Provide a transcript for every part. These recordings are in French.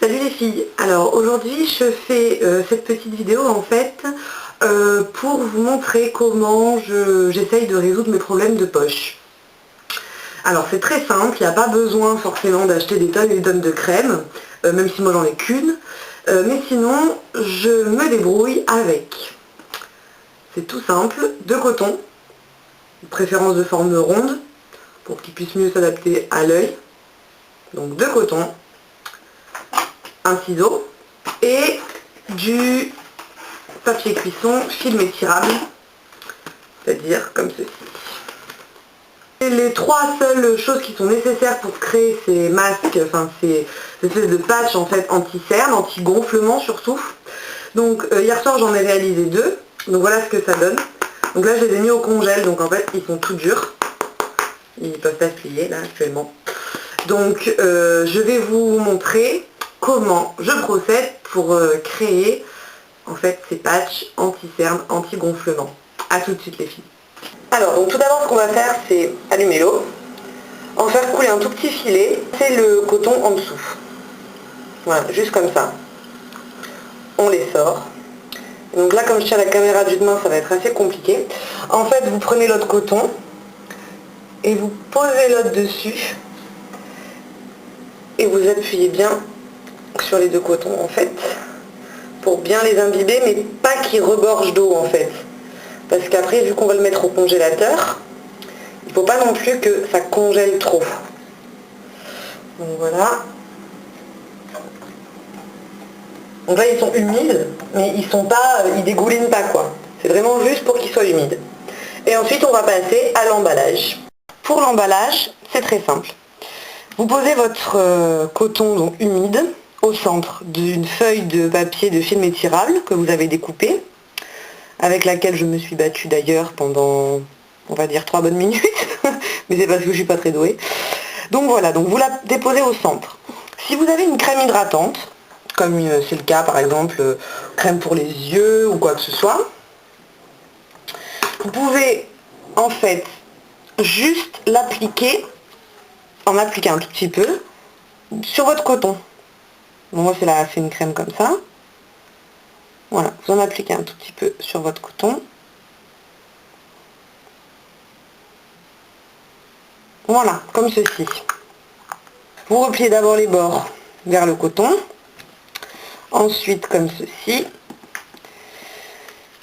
Salut les filles. Alors aujourd'hui je fais cette petite vidéo en fait pour vous montrer comment j'essaye de résoudre mes problèmes de poche. Alors c'est très simple, il n'y a pas besoin forcément d'acheter des tonnes et des tonnes de crème, même si moi j'en ai qu'une, mais sinon je me débrouille avec. C'est tout simple, de coton, de préférence de forme ronde, pour qu'il puisse mieux s'adapter à l'œil. Donc de coton, un ciseau et du papier cuisson film étirable, c'est-à-dire comme ceci. Et les trois seules choses qui sont nécessaires pour créer ces masques, enfin ces espèces de patchs en fait anti-cerne, anti-gonflement surtout. Donc hier soir j'en ai réalisé deux, donc voilà ce que ça donne. Donc là je les ai mis au congèle, donc en fait ils sont tout durs, ils peuvent pas se plier là actuellement. Donc je vais vous montrer comment je procède pour créer en fait ces patchs anti-cerne, anti-gonflement. A tout de suite les filles. Alors donc tout d'abord ce qu'on va faire c'est allumer l'eau, en faire couler un tout petit filet, c'est le coton en dessous. Voilà, juste comme ça. On les sort. Donc là comme je tiens la caméra d'une main ça va être assez compliqué. En fait vous prenez l'autre coton et vous posez l'autre dessus et vous appuyez bien sur les deux cotons en fait pour bien les imbiber mais pas qu'ils regorgent d'eau en fait parce qu'après vu qu'on va le mettre au congélateur il ne faut pas non plus que ça congèle trop. Donc voilà. Donc là ils sont humides mais ils dégoulinent pas quoi. C'est vraiment juste pour qu'ils soient humides. Et ensuite on va passer à l'emballage. Pour l'emballage c'est très simple. Vous posez votre coton donc humide au centre d'une feuille de papier de film étirable que vous avez découpée, avec laquelle je me suis battue d'ailleurs pendant, on va dire, 3 bonnes minutes, mais c'est parce que je suis pas très douée. Donc voilà, donc vous la déposez au centre. Si vous avez une crème hydratante, comme c'est le cas par exemple, crème pour les yeux ou quoi que ce soit, vous pouvez en fait juste l'appliquer, en appliquer un tout petit peu, sur votre coton. Bon, moi c'est une crème comme ça. Voilà, vous en appliquez un tout petit peu sur votre coton. Voilà, comme ceci. Vous repliez d'abord les bords vers le coton. Ensuite, comme ceci.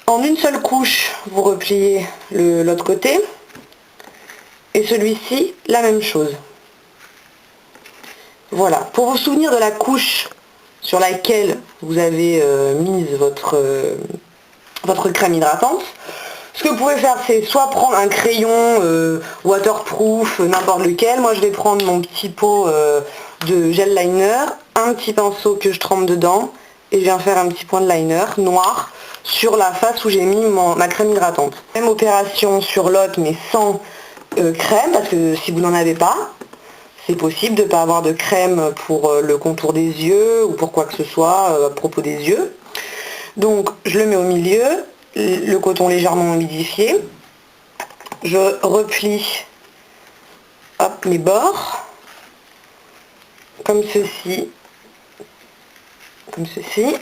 En une seule couche, vous repliez l'autre côté. Et celui-ci, la même chose. Voilà, pour vous souvenir de la couche sur laquelle vous avez mise votre crème hydratante, ce que vous pouvez faire c'est soit prendre un crayon waterproof, n'importe lequel, moi je vais prendre mon petit pot de gel liner, un petit pinceau que je trempe dedans, et je viens faire un petit point de liner noir sur la face où j'ai mis ma crème hydratante. Même opération sur l'autre mais sans crème, parce que si vous n'en avez pas, c'est possible de ne pas avoir de crème pour le contour des yeux ou pour quoi que ce soit à propos des yeux. Donc je le mets au milieu, le coton légèrement humidifié. Je replie hop, mes bords, comme ceci, comme ceci.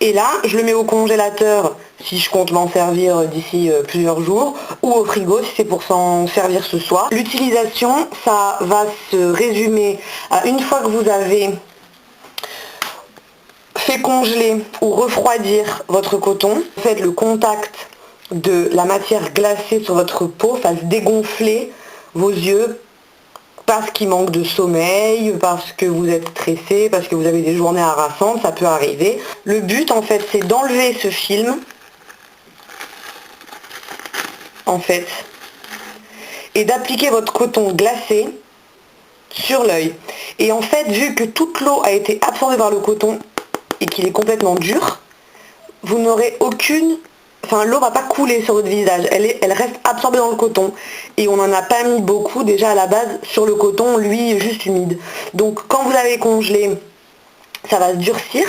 Et là, je le mets au congélateur si je compte m'en servir d'ici plusieurs jours, ou au frigo si c'est pour s'en servir ce soir. L'utilisation, ça va se résumer à une fois que vous avez fait congeler ou refroidir votre coton, faites le contact de la matière glacée sur votre peau, fasse dégonfler vos yeux parce qu'il manque de sommeil, parce que vous êtes stressé, parce que vous avez des journées harassantes, ça peut arriver. Le but en fait c'est d'enlever ce film en fait et d'appliquer votre coton glacé sur l'œil. Et en fait vu que toute l'eau a été absorbée par le coton et qu'il est complètement dur, vous n'aurez aucune... Enfin, l'eau va pas couler sur votre visage, elle reste absorbée dans le coton. Et on n'en a pas mis beaucoup déjà à la base sur le coton, lui juste humide. Donc quand vous avez congelé, ça va se durcir.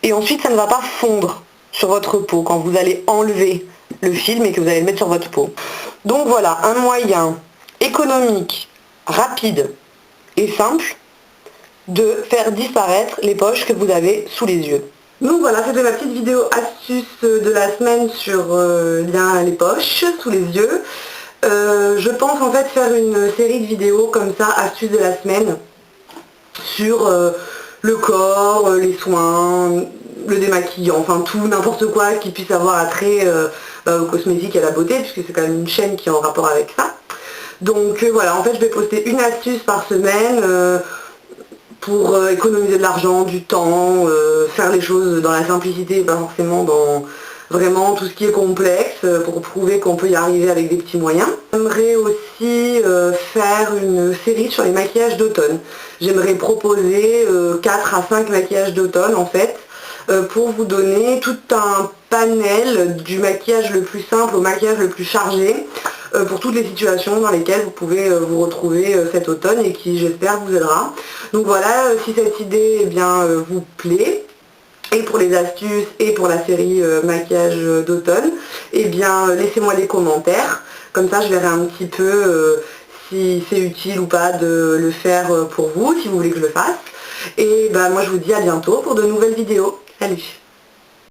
Et ensuite ça ne va pas fondre sur votre peau quand vous allez enlever le film et que vous allez le mettre sur votre peau. Donc voilà, un moyen économique, rapide et simple de faire disparaître les poches que vous avez sous les yeux. Donc voilà, c'était ma petite vidéo astuce de la semaine sur les poches sous les yeux. Je pense en fait faire une série de vidéos comme ça, astuces de la semaine, sur le corps, les soins, le démaquillant, enfin tout, n'importe quoi qui puisse avoir attrait aux cosmétiques et à la beauté, puisque c'est quand même une chaîne qui est en rapport avec ça. Donc voilà, en fait je vais poster une astuce par semaine pour économiser de l'argent, du temps, faire les choses dans la simplicité, pas forcément dans vraiment tout ce qui est complexe, pour prouver qu'on peut y arriver avec des petits moyens. J'aimerais aussi faire une série sur les maquillages d'automne. J'aimerais proposer 4 à 5 maquillages d'automne en fait, pour vous donner tout un panel du maquillage le plus simple au maquillage le plus chargé, pour toutes les situations dans lesquelles vous pouvez vous retrouver cet automne et qui j'espère vous aidera. Donc voilà, si cette idée vous plaît, et pour les astuces et pour la série maquillage d'automne, laissez-moi des commentaires, comme ça je verrai un petit peu si c'est utile ou pas de le faire pour vous, si vous voulez que je le fasse. Et moi je vous dis à bientôt pour de nouvelles vidéos. Salut!